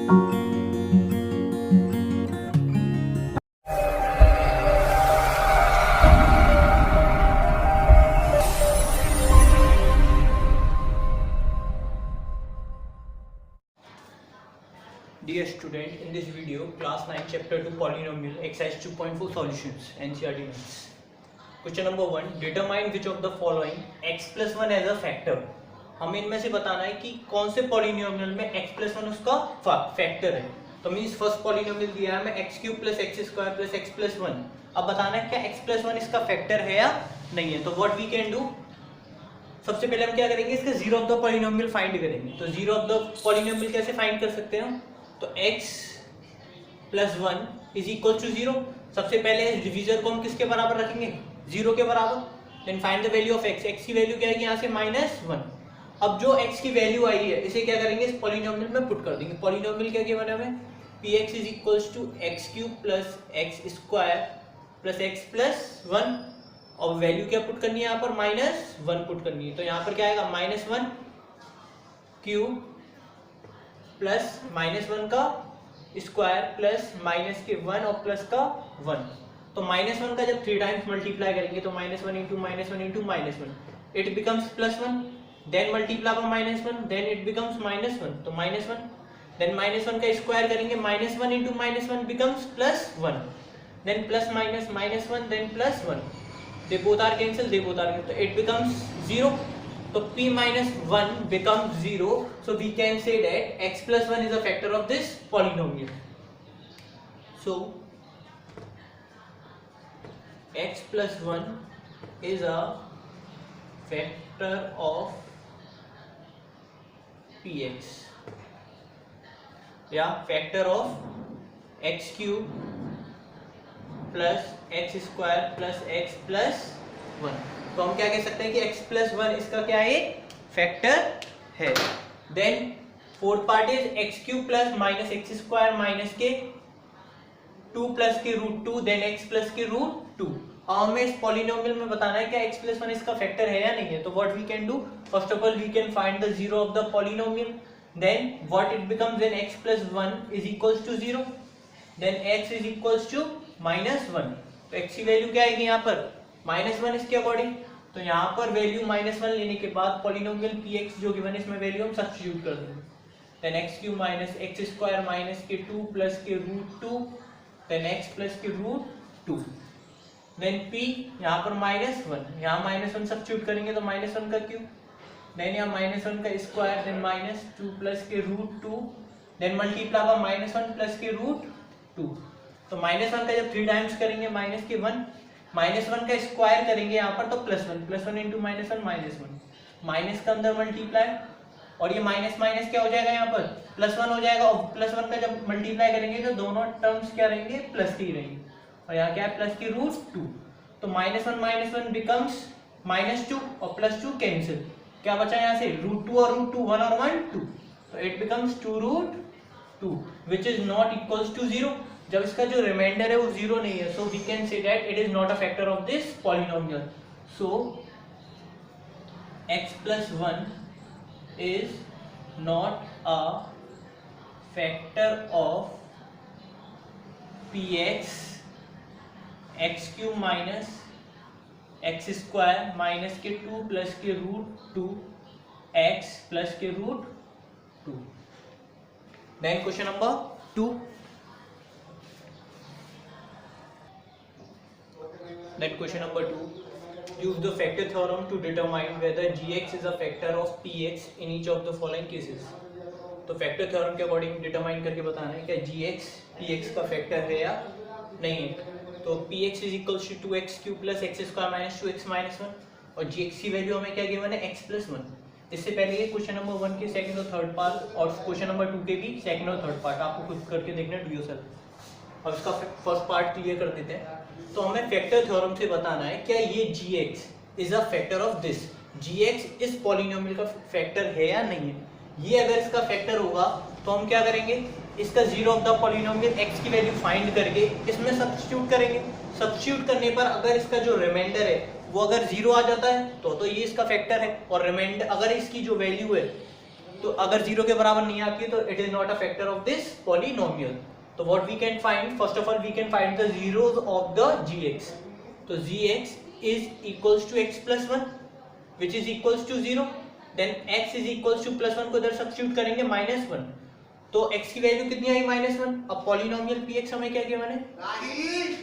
Dear student, in this video, class 9 chapter 2 polynomial exercise 2.4 solutions NCERT notes. Question number 1, determine which of the following x plus 1 as a factor. हमें इनमें से बताना है कि कौन से पॉलिनोमियल में x plus 1 उसका फैक्टर है. तो मीन्स फर्स्ट पॉलिनोमियल दिया है हमें x cube plus x square plus x plus 1. अब बताना है क्या x plus 1 इसका फैक्टर है या नहीं है. तो व्हाट वी कैन डू, सबसे पहले हम क्या करेंगे, इसका zero of the polynomial find करेंगे. तो जीरो ऑफ द पॉलिनोमियल कैसे फाइंड कर सकते हैं हम, तो x plus 1 is equal to 0. सबसे पहले डिवीजर को हम किसके बराबर रखेंगे, 0 के बराबर. Then find the value of x. x की वैल्यू क्या है यहाँ से -1. अब जो x की वैल्यू आई है इसे क्या करेंगे, इस पॉलिनोमियल में पुट कर देंगे. पॉलिनोमियल क्या गिवन है हमें, px is equal to x cube plus x square plus x plus 1. और वैल्यू क्या पुट करनी है यहाँ पर, -1 पुट करनी है. तो यहाँ पर क्या आएगा, -1 क्यूब प्लस -1 का स्क्वायर प्लस माइनस के 1 और प्लस का 1. तो -1 का जब 3 टाइम्स मल्टीप्लाई करेंगे तो -1 into -1 it becomes +1. Then multiply by -1 then it becomes -1. तो -1 देन -1 का स्क्वायर करेंगे, -1 into -1 becomes +1. Then plus minus -1 then +1. They both are cancel, they both are cancel. तो it becomes 0. So p minus 1 becomes 0. So we can say that x plus 1 is a factor of this polynomial. So x plus 1 is a factor of px. Yeah, factor of x cube plus x square plus x plus 1. तो हम क्या कह सकते हैं कि x plus 1 इसका क्या है, फैक्टर है. Then fourth part is x cube plus minus x square minus k 2 plus के √2 देन x प्लस के √2. अब हमें इस पॉलिनोमियल में बताना है क्या x प्लस 1 इसका फैक्टर है या नहीं है. तो what we can do, first of all we can find the zero of the polynomial. Then what it becomes, then x plus 1 is equals to 0. Then x is equals to -1. तो x की value क्या आएगी यहाँ पर, -1 इसके according. तो यहाँ पर वैल्यू -1 लेने के बाद पॉलिनोमियल px जो गिवन है इसमें वैल्यू हम सब्स्टिट्यूट कर देंगे. Then x cube minus x square minus k 2 plus के √2 देन x प्लस के √2. देन p यहाँ पर -1, यहाँ -1 सब्स्टिट्यूट करेंगे तो -1 का क्यूब. देन यहाँ -1 का स्क्वायर देन -2 प्लस के √2 देन मल्टीप्लाई बाय -1 प्लस के √2. तो -1 का जब 3 टाइम्स करेंगे माइनस के 1, -1 का स्क्वायर करेंगे यहाँ पर तो +1 इंटू -1 -1 माइनस का अंदर मल्टीप्लाई और ये माइनस माइनस क्या हो जाएगा यहाँ पर +1 हो जाएगा. और +1 का जब मल्टीप्लाई करेंगे तो दोनों टर्म्स क्या रहेंगे, प्लस के ही रहेंगे. और यहाँ क्या है, प्लस के √2. तो -1 बिकम्स -2 और +2 कैंसिल. क्या बचा यहाँ से, √2 और √2 1 और 1 2. तो it becomes 2√2 which is not equals to 0. जब इसका जो रिमाइंडर है वो 0 नहीं है, so we can say that it is not a factor of this polynomial. So x plus 1 is not a factor of px x cube minus x square minus के 2 plus के √2 x plus के √2. Then question number 2. Then question number 2, use the factor theorem to determine whether gx is a factor of px in each of the following cases. तो factor theorem के according determine करके बताना है क्या gx px का factor है या नहीं है. तो px is equal to 2x cube plus x square minus 2x minus 1 और gx की वैल्यू हमें क्या गिवन है, x प्लस 1. इससे पहले ये क्वेश्चन नंबर 1 के सेकंड और थर्ड पार्ट और क्वेश्चन नंबर 2 के भी सेकंड और थर्ड पार्ट आपको खुद करके देखना है, डू योरसेल्फ. और इसका फर्स्ट पार्ट क्लियर कर देते हैं. तो हमें फैक्टर थ्योरम से बताना है क्या ये gx is a factor of this, gx इस पॉलिनोमियल का फैक्टर है या नहीं है. ये अगर इसका फैक्टर होगा तो हम क्या करेंगे, इसका zero of the polynomial x की वैल्यू फाइंड करके इसमें सब्स्टिट्यूट करेंगे. सब्स्टिट्यूट करने पर अगर इसका जो रिमाइंडर है वो अगर 0 आ जाता है तो ये इसका फैक्टर है. और रिमाइंडर अगर इसकी जो वैल्यू है तो अगर 0 के बराबर नहीं आती है तो it is not a factor of this polynomial. तो what we can find, first of all we can find the zeros of the gx। तो gx is equals to x plus 1 which is equals to 0, then x is equals to plus 1 को इधर substitute करेंगे -1, तो x की value कितनी आई -1। अब polynomial px हमें क्या गिवन है,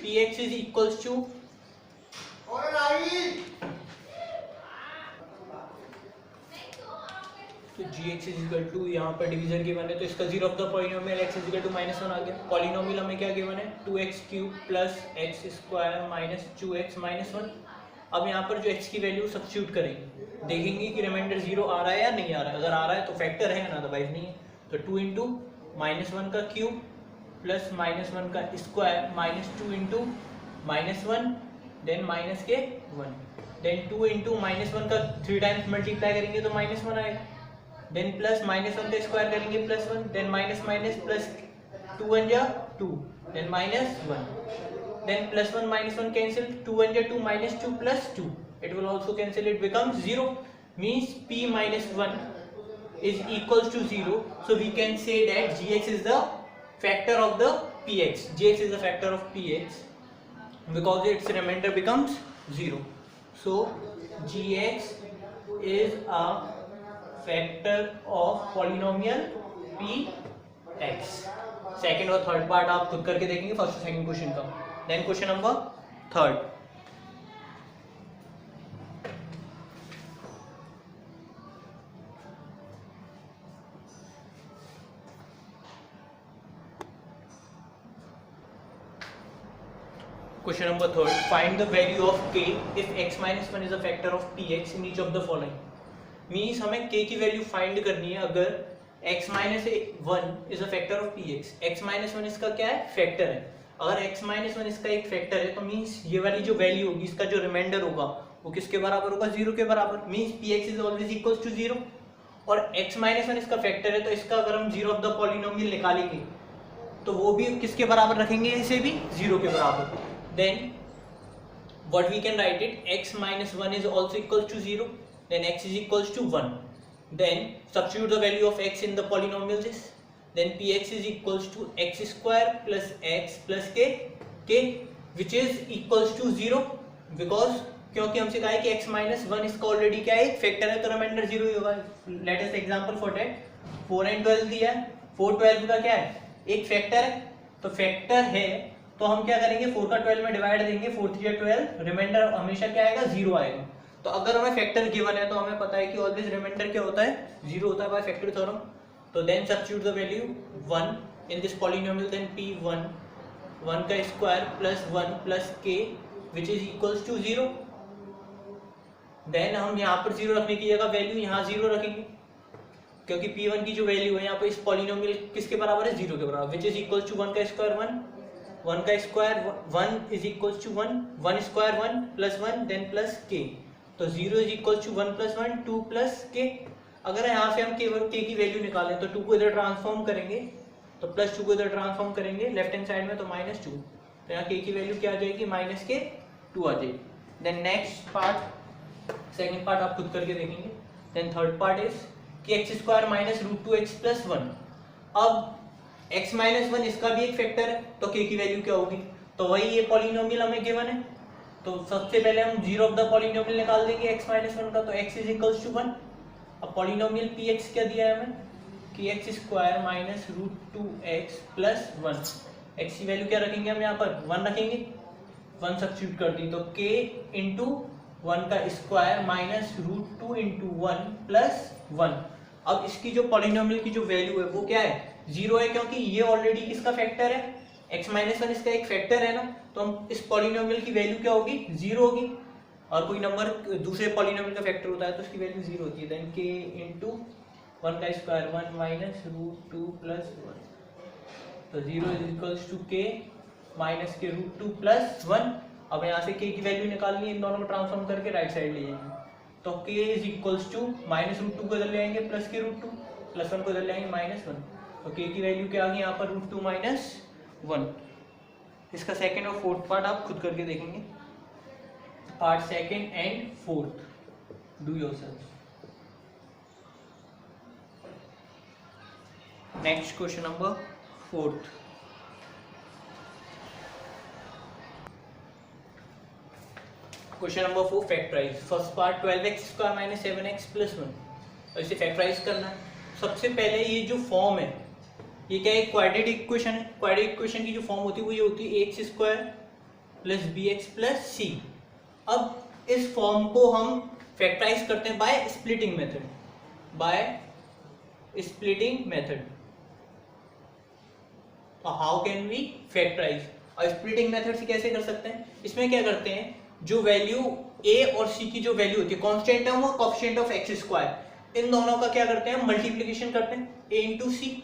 px इज इक्वल्स टू तो gx इज इक्वल टू, यहाँ पर डिवीजन गिवन है तो इसका zero of the polynomial x is equal to -1 आ गया। पॉलिनोमियल हमें क्या गिवन है 2x³ plus x square minus 2x minus 1। अब यहाँ पर जो x की वैल्यू सब्स्टिट्यूट करेंगे, देखेंगे कि रिमाइंडर 0 आ रहा है या नहीं आ रहा है। अगर आ रहा है तो फैक्टर है ना, अदरवाइज नहीं है। तो 2 इंटू -1 का क्यूब प्लस -1 का square minus 2 into -1 then minus k 1, then 2 into -1 का 3 टाइम्स मल्टीप्लाई करेंगे तो -1 आएगा, देन प्लस -1 का स्क्वायर करेंगे +1, देन माइनस माइनस प्लस 2 1 जा 2, then -1, then +1 -1 cancel, 2 1 2 -2 plus 2, it will also cancel, it becomes 0, means p minus 1 is equals to 0. So we can say that gx is the factor of the px, gx is the factor of px because its remainder becomes 0. So gx is a factor of polynomial px. Second और third part आप खुद करके देखेंगे first और second question का। Then question number third, question number third, find the value of k if x minus 1 is a factor of px in each of the following. Means हमें k की value find करनी है अगर x minus 1 is a factor of px। x minus 1 इसका क्या है, factor है। अगर x minus 1 इसका एक फैक्टर है तो मींस ये वाली जो वैल्यू होगी, इसका जो रिमाइंडर होगा वो किसके बराबर होगा, 0 के बराबर। Means px is always equals to 0। और x minus 1 इसका फैक्टर है तो इसका अगर हम जीरो ऑफ द पॉलिनोमियल निकालेंगे तो वो भी किसके बराबर रखेंगे, इसे भी 0 के बराबर। Then what we can write it, x minus 1 is also equals to 0, then x is equals to 1, then substitute the value of x in the polynomial this, then px is equals to x square plus x plus k which is equals to 0 because क्योंकि हमसे कहा है कि x minus 1 इसका already क्या है, एक factor है तो रिमाइंडर 0 ही होगा। Let us example for that, 4 and 12 दिया है, 4 12 का क्या है, एक फैक्टर है। तो फैक्टर है तो हम क्या करेंगे, 4 का 12 में डिवाइड देंगे, 4 3 12, रिमाइंडर हमेशा क्या आएगा, 0 आएगा। तो अगर हमें फैक्टर गिवन है तो हमें पता है कि ऑलवेज रिमाइंडर क्या होता है, 0 होता है बाय फैक्टर थ्योरम। तो then substitute the value 1 in this polynomial, then p1 1 का square plus 1 plus k which is equals to 0। Then हम यहाँ पर 0 रखने की जगह वैल्यू यहाँ 0 रखेंगे क्योंकि p1 की जो वैल्यू है यहाँ पर इस पॉलिनोमियल किसके बराबर है, 0 के बराबर, विच इज इक्वल्स टू 1 का स्क्वायर 1 का square 1 is equals to 1 square 1 plus 1 then plus k। तो 0 is equal to 1 plus 1 2 plus k। अगर यहाँ से हम केवल k की वैल्यू निकालें तो 2 को इधर ट्रांसफॉर्म करेंगे तो प्लस 2 को इधर ट्रांसफॉर्म करेंगे लेफ्ट हैंड साइड में तो -2, तो यहाँ k की वैल्यू क्या आ जाएगी, -2 आ जाएगी। Then next part, second part आप खुद करके देखेंगे। देन थर्ड पार्ट इज कि x square minus √2x plus 1। अब x माइनस 1 इसका भी एक फैक्टर है तो k की वैल्यू क्या होगी, तो वही ये पॉलिनोमियल हमें गिवन है। तो सबसे पहले हम जीरो ऑफ द पॉलिनोमियल निकाल देंगे x माइनस 1 का, तो x इज इक्वल्स टू 1। अब पॉलिनोमियल px क्या दिया है हमें कि x square minus √2x plus 1। x की वैल्यू क्या रखेंगे हम यहाँ पर, 1 रखेंगे, 1 सब्स्टिट्यूट कर दी तो k इंटू 1 का स्क्वायर माइनस √2 इंटू 1 प्लस 1। अब इसकी जो पॉलिनोमियल की जो वैल्यू है वो क्या है, 0 है क्योंकि ये ऑलरेडी किसका फैक्टर है, x माइनस 1 इसका एक फैक्टर है ना, तो हम इस पॉलिनोमियल की वैल्यू क्या होगी, 0 होगी। और कोई नंबर दूसरे पॉलिनोमियल का फैक्टर होता है तो उसकी वैल्यू 0 होती है। देन k इंटू 1 का स्क्वायर 1 माइनस √2 प्लस 1, तो 0 is equals to k minus k √2 plus 1। अब यहाँ से k की वैल्यू निकालनी है, इन दोनों को ट्रांसफॉर्म करके राइट साइड ले जाएंगे तो k is equals to minus √2 को इधर ले आएंगे प्लस के √2 प्लस 1 को इधर ले आएंगे -1, तो k की वैल्यू क्या आ गई यहाँ पर √2 माइनस 1। इसका सेकंड और फोर्थ पार्ट आप खुद करके देखेंगे, part second and fourth, do yourself. Next question number 4। Question number 4 factorise. First part 12x² minus 7x plus 1, और इसे फैक्टराइज करना है। सबसे पहले ये जो फॉर्म है ये क्या है, क्वाड्रेटिक इक्वेशन है। क्वाड्रेटिक इक्वेशन की जो फॉर्म होती है वो ये होती है ax² plus bx plus c। अब इस फॉर्म को हम फैक्टराइज करते हैं by splitting method, by splitting method. तो हाउ कैन वी फैक्टराइज, और स्प्लिटिंग मेथड से कैसे कर सकते हैं? इसमें क्या करते हैं, जो वैल्यू a और c की जो वैल्यू होती है, कांस्टेंट टर्म और कोएफिशिएंट ऑफ x², इन दोनों का क्या करते हैं, मल्टीप्लिकेशन करते हैं a इंटू सी।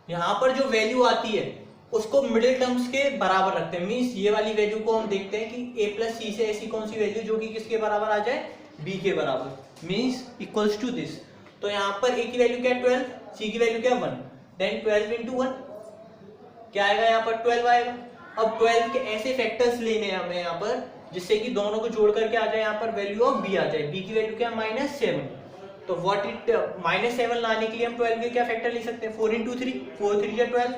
यहाँ पर जो वैल्यू आती है उसको मिडिल टर्म्स के बराबर रखते हैं। मींस ये वाली वैल्यू को हम देखते हैं कि a प्लस सी से ऐसी कौन सी वैल्यू जो कि किसके बराबर आ जाए, b के बराबर, मींस इक्वल्स टू दिस। तो यहाँ पर a की वैल्यू क्या है 12, c की वैल्यू क्या है 1, देन 12 इंटू 1 क्या आएगा, यहाँ पर 12 आएगा। अब 12 के ऐसे फैक्टर्स लेने हैं हमें यहाँ पर जिससे कि दोनों को जोड़ करके आ जाए यहाँ पर वैल्यू ऑफ b आ जाए। b की वैल्यू क्या है -7। तो व्हाट इट -7 लाने के लिए हम 12 के क्या फैक्टर ले सकते हैं, 4 इंटू 3, 4 3 या 12।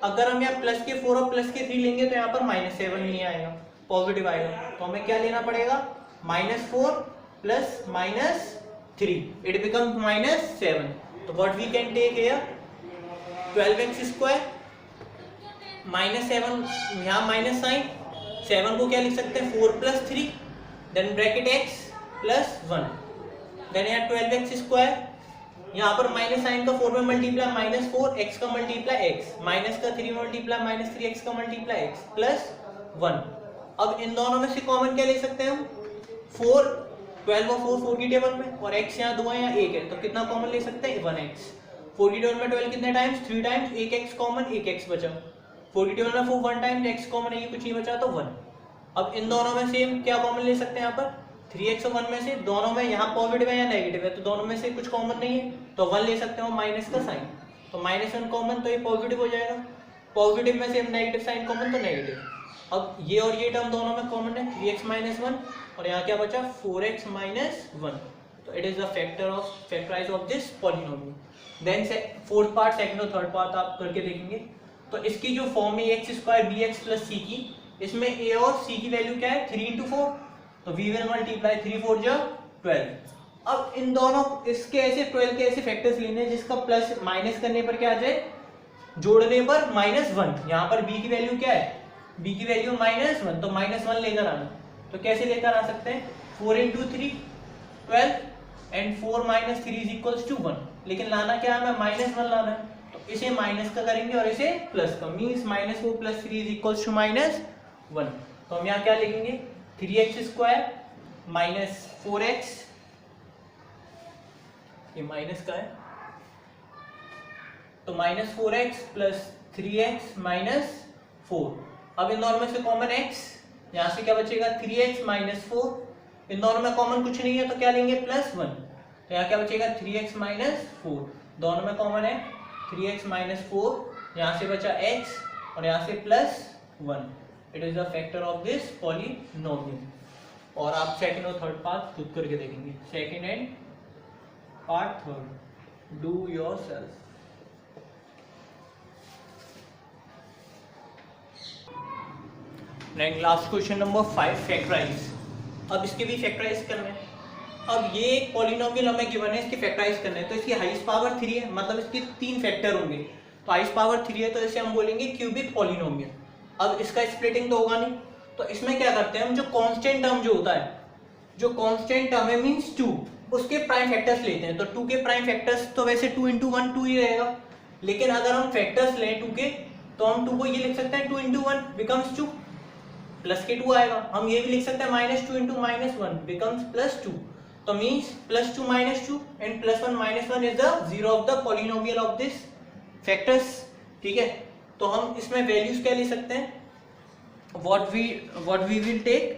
अगर हम यहाँ प्लस के 4 और प्लस के 3 लेंगे तो यहाँ पर -7 नहीं आएगा, पॉजिटिव आएगा। तो हमें क्या लेना पड़ेगा, -4 प्लस -3, इट बिकम्स -7। तो what we can take here, 12x² -7, यहाँ माइनस साइन, 7 को क्या लिख सकते हैं 4 plus 3, then bracket x plus 1, then यहाँ 12x², यहाँ पर माइनस साइन का 4 में मल्टीप्लाई -4, x का मल्टीप्लाई x, माइनस का 3 मल्टीप्लाई -3x का मल्टीप्लाई x प्लस 1। अब इन दोनों में से कॉमन क्या ले सकते हैं हम, 4, 12 और 4 4 की टेबल में, और x यहाँ 2 है यहाँ 1 है, तो कितना कॉमन ले सकते हैं 1x। 4 की टेबल में 12 कितने times, 3 times, 1x common, 1x बचा। 4 की टेबल में 4 1 टाइम, x कॉमन है, ये कुछ नहीं बचा तो 1। अब इन दोनों में से क्या कॉमन ले सकते हैं, यहाँ पर 3x और 1 में से दोनों में, यहाँ पॉजिटिव है या नेगेटिव है, तो दोनों में से कुछ कॉमन नहीं है तो 1 ले सकते हो, माइनस का साइन, तो -1 कॉमन, तो ये पॉजिटिव हो जाएगा। पॉजिटिव में से नेगेटिव साइन कॉमन, तो नेगेटिव। अब ये और ये टर्म दोनों में कॉमन है, 3x - 1, और यहाँ क्या बचा 4x - 1। तो it is the factorise of this polynomial. Then fourth part, second और थर्ड पार्ट आप करके देखेंगे। तो इसकी जो फॉर्म है x² bx प्लस c की, इसमें a और c की वैल्यू क्या है 3 इंटू 4, तो we will multiply 3 4 जा 12। अब इन दोनों इसके ऐसे 12 के ऐसे फैक्टर्स लेने हैं जिसका प्लस माइनस करने पर क्या आ जाए, जोड़ने पर -1। यहाँ पर b की वैल्यू क्या है, b की वैल्यू -1, तो -1 लेकर आना। तो कैसे लेकर आ सकते हैं, 4 into 3 12 and 4 - 3 is equals to 1। लेकिन लाना क्या है, हमें -1 लाना है, तो इसे माइनस का करेंगे और इसे प्लस का, मीन्स -4 + 3 इज इक्वल्स टू -1। तो हम यहाँ क्या लिखेंगे, 3x² माइनस 4x, ये माइनस का है, तो -4x प्लस 3x माइनस 4। अब इन दोनों में से कॉमन x, यहाँ से क्या बचेगा 3x - 4, इन दोनों में कॉमन कुछ नहीं है तो क्या लेंगे +1, तो यहाँ क्या बचेगा 3x - 4, दोनों में कॉमन है 3x - 4, यहाँ से बचा x और यहाँ से +1। It is the factor of this polynomial. और आप सेकंड और थर्ड पार्ट खुद करके देखेंगे, second and part third, do yourself. Next last question number 5 factorise. अब इसके भी फैक्टराइज करना है। अब ये एक पॉलिनोमियल हमें गिवन है, इसकी फैक्टराइज करना है, तो इसकी हाईएस्ट पावर 3 है, मतलब इसके 3 फैक्टर होंगे, तो हाईएस्ट पावर 3 है तो इसे हम बोलेंगे क्यूबिक पॉलिनोमियल। अब इसका स्प्लिटिंग तो होगा नहीं, तो इसमें क्या करते हैं हम, जो कांस्टेंट टर्म जो होता है, जो कांस्टेंट टर्म है मींस 2, उसके प्राइम फैक्टर्स लेते हैं। तो 2 के प्राइम फैक्टर्स तो वैसे 2 × 1 2 ही रहेगा, लेकिन अगर हम फैक्टर्स लें 2 के, तो हम 2 को ये लिख सकते हैं 2 × 1 बिकम्स 2, प्लस के 2 आएगा। हम ये भी लिख सकते हैं -2 × -1 बिकम्स +2, तो means +2 -2 and +1 -1 is the zero of the polynomial of this factors. ठीक है, तो हम इसमें वैल्यूज क्या ले सकते हैं, what we will take,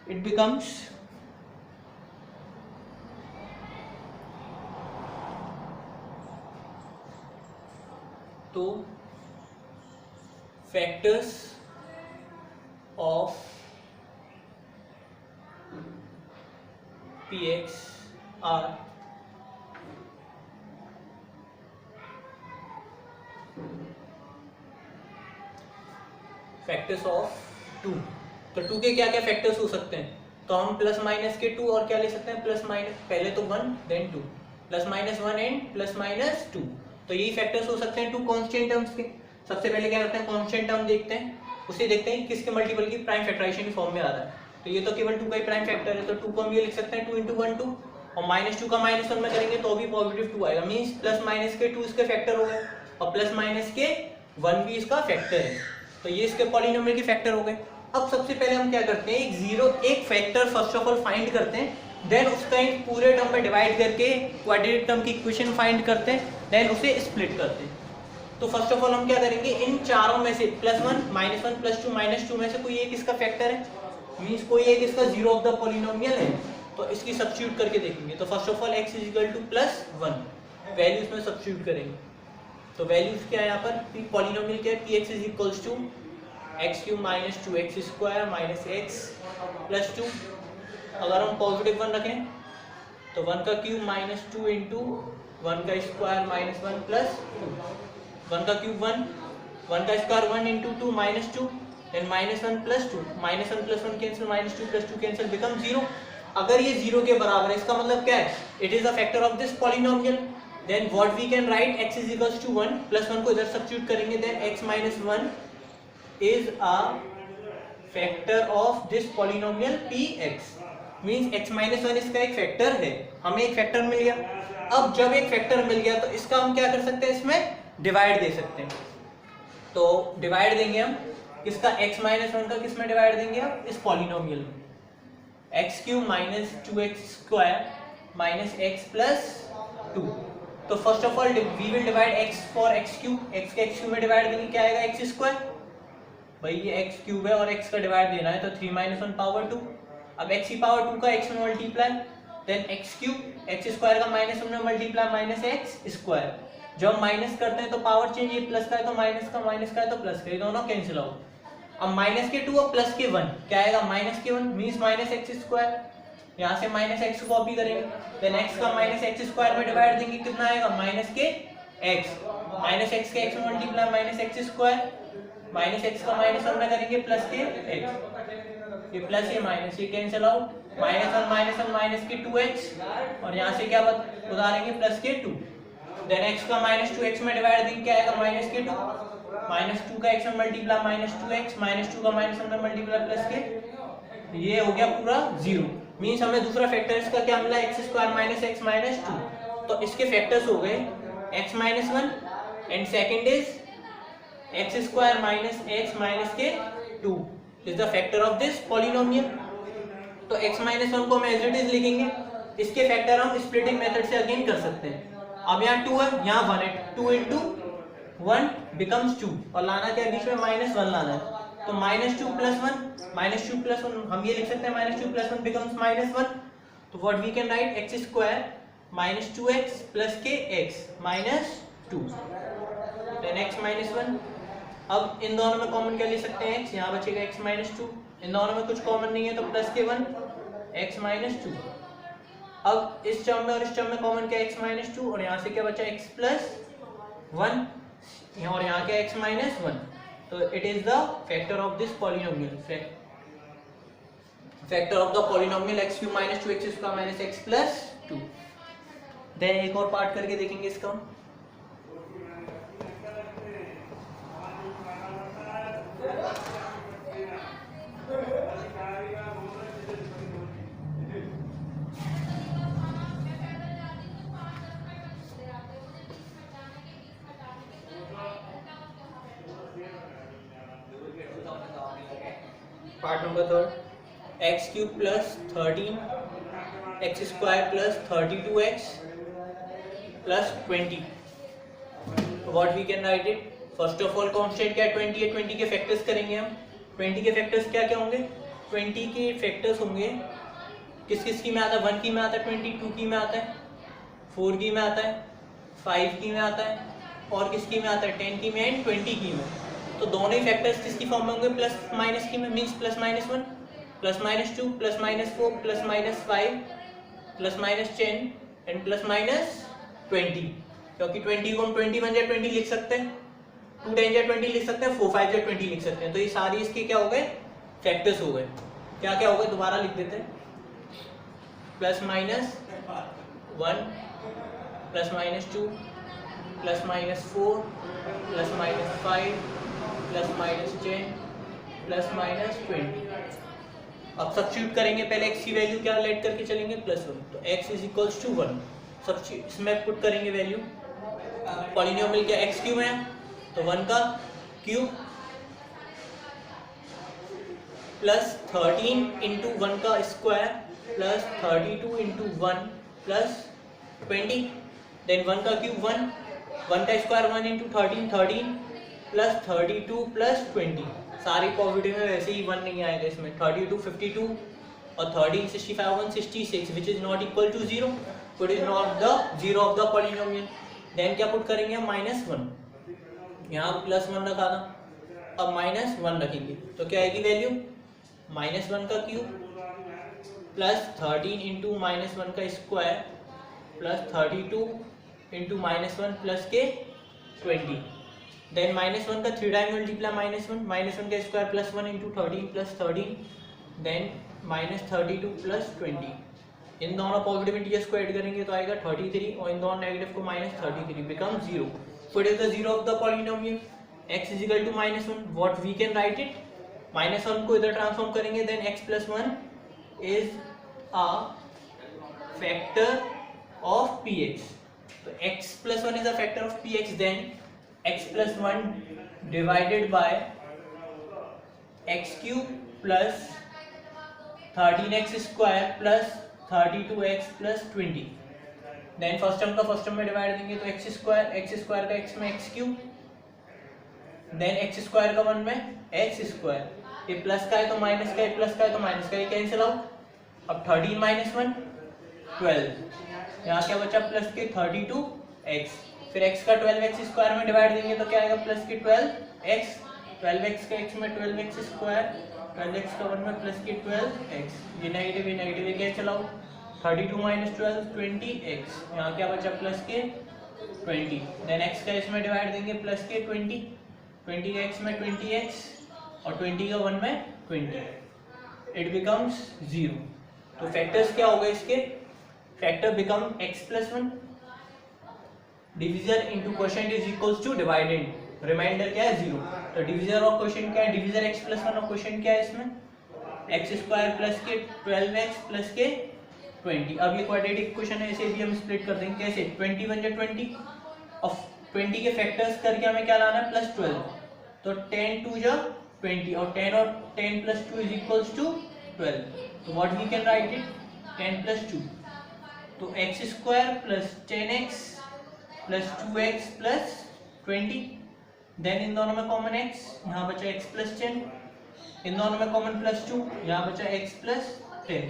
it becomes तो factors of px are factors of 2। तो 2 के क्या क्या फैक्टर्स हो सकते हैं? तो हम प्लस माइनस के 2 और क्या ले सकते हैं, प्लस माइनस, पहले तो 1 then 2, plus minus 1 and plus minus 2। तो यही फैक्टर्स हो सकते हैं 2 कांस्टेंट टर्म्स के। सबसे पहले क्या करते हैं, कांस्टेंट टर्म देखते हैं, उसे देखते हैं किसके मल्टीपल की प्राइम फैक्टराइजेशन की फॉर्म में आ रहा है। तो ये तो केवल 2 का ही प्राइम फैक्टर है, तो 2 को हम ये लिख सकते हैं 2 × 1 2, और -2 का -1 में करेंगे तो भी पॉजिटिव 2 आएगा, मींस प्लस माइनस के 2 इसके फैक्टर हो गए और प्लस माइनस के 1 भी इसका फैक्टर है। तो ये इसके पॉलिनोमियल के फैक्टर हो गए। अब सबसे पहले हम क्या करते हैं, एक factor first of all find करते हैं, देन उसका एक पूरे टर्म में डिवाइड करके क्वाड्रेटिक टर्म की इक्वेशन फाइंड करते हैं, देन उसे स्प्लिट करते हैं। तो फर्स्ट ऑफ ऑल हम क्या करेंगे, इन चारों में से +1 -1 +2 -2 में से कोई एक इसका फैक्टर है, मींस कोई एक इसका जीरो ऑफ द पॉलिनोमियल है, तो इसकी सब्स्टिट्यूट करके देखेंगे। तो first of all x +1 value इसमें सब्स्टिट्यूट करेंगे। तो वैल्यूज क्या है यहाँ पर, पॉलिनोमियल क्या है, px = x³ - 2x² - x + 2। अगर हम पॉजिटिव 1 रखें तो 1 का क्यूब -2 × 1 का स्क्वायर -1 + 2, 1 का क्यूब 1, 1 का square 1 × 2 -2, then -1 + 2, -1 + 1 cancel, -2 + 2 cancel, become 0। अगर ये 0 के बराबर है, इसका मतलब क्या है, it is a factor of this polynomial. Then what we can write, x = 1 +1 को इधर सब्स्टिट्यूट करेंगे, then x - 1 is a factor of this polynomial px, means x - 1 इसका एक फैक्टर है, हमें एक फैक्टर मिल गया। अब जब एक फैक्टर मिल गया तो इसका हम क्या कर सकते हैं, इसमें डिवाइड दे सकते हैं। तो डिवाइड देंगे हम किसका, x - 1 का किसमें डिवाइड देंगे हम, इस पॉलिनोमियल में, x³ - 2x² - x + 2। तो first of all we will divide x for x³, x के x³ में डिवाइड देंगे, क्या आएगा, x²। भाई ये x³ है और x का डिवाइड देना है, तो 3 - 1 पावर 2। अब x⁻2 का x में मल्टीप्लाई, देन x³ x² का -1 में मल्टीप्लाई -x²। जब हम माइनस करते हैं तो पावर चेंज, ये प्लस का है तो माइनस का, माइनस का है तो प्लस का, ये दोनों कैंसिल आउट। अब -2 और +1 क्या आएगा, -1 मींस -x²। यहाँ से -x कॉपी करेंगे, देन x का -x² में डिवाइड देंगे, कितना आएगा, -x के x में मल्टीप्लाई -x², -x का -1 में करेंगे प्लस के x, ये प्लस ये माइनस, ये कैंसिल आउट, -1 के 2x, और यहाँ से क्या उतारेंगे, प्लस के 2। देन x का -2x में डिवाइड देंगे, क्या आएगा, -2, -2 का x में मल्टीप्लाई -2x, -2 का -1 में मल्टीप्लाई प्लस के, ये हो गया पूरा 0। मींस हमें दूसरा फैक्टर इसका क्या मिला, x² - x - 2। तो इसके फैक्टर्स हो गए x - 1 and second is x² - x के 2 is the factor of this polynomial. तो x - 1 को हम एज इट इज लिखेंगे, इसके फैक्टर हम स्प्लिटिंग मेथड से अगेन कर सकते हैं। अब यहाँ 2 है, यहाँ 1 है, 2 × 1 becomes 2, और लाना क्या बीच में, -1 लाना है। तो -2 + 1 हम ये लिख सकते हैं, -2 + 1 becomes -1। तो what we can write, x² - 2x plus k x -2, then x - 1। अब इन दोनों में कॉमन क्या ले सकते हैं, x, यहाँ बचेगा x - 2, इन दोनों में कुछ कॉमन नहीं है तो प्लस के 1 x - 2। अब इस टर्म में और इस टर्म में कॉमन क्या, x - 2, और यहाँ से क्या बचा, x + 1, और यहाँ क्या, x - 1। तो it is the factor of this polynomial, factor of the polynomial x³ - 2x² - x + 2। Then एक और पार्ट करके देखेंगे इसका। Part number 3, x³ + 13 x² + 32x + 20। What we can write it, first of all constant क्या है, 20 है, 20 के फैक्टर्स करेंगे हम। 20 के फैक्टर्स क्या क्या होंगे, 20 के फैक्टर्स होंगे, किस किस की में आता है, 1 की में आता है 20, 2 की में आता है, 4 की में आता है, 5 की में आता है, और किसकी में आता है, 10 की में एंड 20 की में। तो दोनों ही फैक्टर्स किसकी फॉर्म में होंगे, प्लस माइनस की में, मींस +-1 +-2 +-4 +-5 +-10 एंड +-20, क्योंकि 20 को हम 20 1 या 20 लिख सकते हैं। 2 10 या 20 लिख सकते हैं, 4 5 या 20 लिख सकते हैं। तो ये सारी इसके क्या हो गए, फैक्टर्स हो गए। क्या क्या हो गए दोबारा लिख देते हैं, plus minus 1 plus minus 2 plus minus 4 plus minus 5 plus minus 10 plus minus 20। अब सब्स्टिट्यूट करेंगे, पहले x की वैल्यू क्या लेट करके चलेंगे, +1, तो x is equals to 1। Substitute इसमें पुट करेंगे वैल्यू, पॉलिनोमियल क्या x क्यूब है, तो 1 का क्यूब प्लस 13 इंटू 1 का square plus 32 into 1 plus 20, then 1 का क्यूब 1, 1 का स्क्वायर 1 इंटू 13 13 प्लस 32 प्लस 20। सारी पॉजिटिव में वैसे ही 1 नहीं आएगा इसमें, 32 52 और 13 65 166 which is not equal to 0, it is not the 0 of the polynomial. देन क्या पुट करेंगे हम, -1, यहाँ +1 रखा था, अब -1 रखेंगे तो क्या आएगी वैल्यू, -1 का क्यूब प्लस 13 इंटू -1 का स्क्वायर प्लस 32 इंटू -1 प्लस के 20, देन -1 का 3 टाइम मल्टीप्लाई -1 का square plus 1 into 13 plus 13, then -32 plus 20। इन दोनों पॉजिटिव इंटीजर्स को ऐड करेंगे तो आएगा 33 और इन दोनों नेगेटिव को -33 become 0। So it is the 0 of the polynomial x is equal to -1। What we can write it, -1 को इधर ट्रांसफॉर्म करेंगे, then x plus 1 is a factor of px। तो x plus 1 is a factor of px, then x plus 1 divided by x cube plus 13x square plus 32x plus 20। Then first term का first term में divide देंगे तो x square का x में x cube, then x square का 1 में x square, ये plus का है तो माइनस का है, प्लस का है तो माइनस का, ये कैंसिल आउट। अब 13 माइनस 1 12, यहाँ क्या बचा प्लस के 32x, फिर x का 12x स्क्वायर में डिवाइड देंगे तो क्या आएगा प्लस के 12x, 12x का x में 12x स्क्वायर, 12x का 1 में प्लस के 12x, ये नेगेटिव ये कैंसिल आउट। 32 माइनस 12 20x, यहाँ क्या बचा प्लस के 20, देन x का इसमें डिवाइड देंगे प्लस के 20 का x में 20x और 20 का 1 में 20, इट बिकम्स 0। तो फैक्टर्स क्या हो गए इसके, factor become x plus 1, divisor into quotient is equals to dividend, remainder क्या है 0। तो डिविजर और क्वोशिएंट क्या है, डिविजर x प्लस 1 और क्वोशिएंट क्या है इसमें x स्क्वायर प्लस के 12x प्लस के 20। अब ये क्वाड्रेटिक इक्वेशन है, इसे भी हम स्प्लिट कर देंगे कैसे, 20 1 जा 20 और 20 के फैक्टर्स करके हमें क्या लाना है प्लस 12, तो 10 2 जा 20 और 10 प्लस 2 इज इक्वल्स टू 12। तो what we can write it, 10 plus 2, तो x square plus 10x plus 2x plus 20, then इन दोनों में कॉमन x, यहाँ बचा x प्लस 10, इन दोनों में कॉमन प्लस 2, यहाँ बचा x plus 10,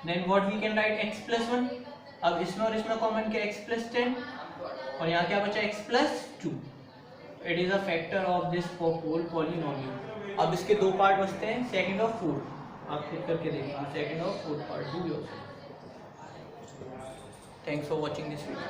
then what we can write x plus 1। अब इसमें और इसमें कॉमन क्या, x प्लस 10 और यहाँ क्या बचा x plus 2, it is a factor of this whole polynomial. अब इसके दो पार्ट बचते हैं, सेकंड और फोर्थ, आप खुद करके देखिए सेकंड और fourth part, do yourself. Thanks for watching this video.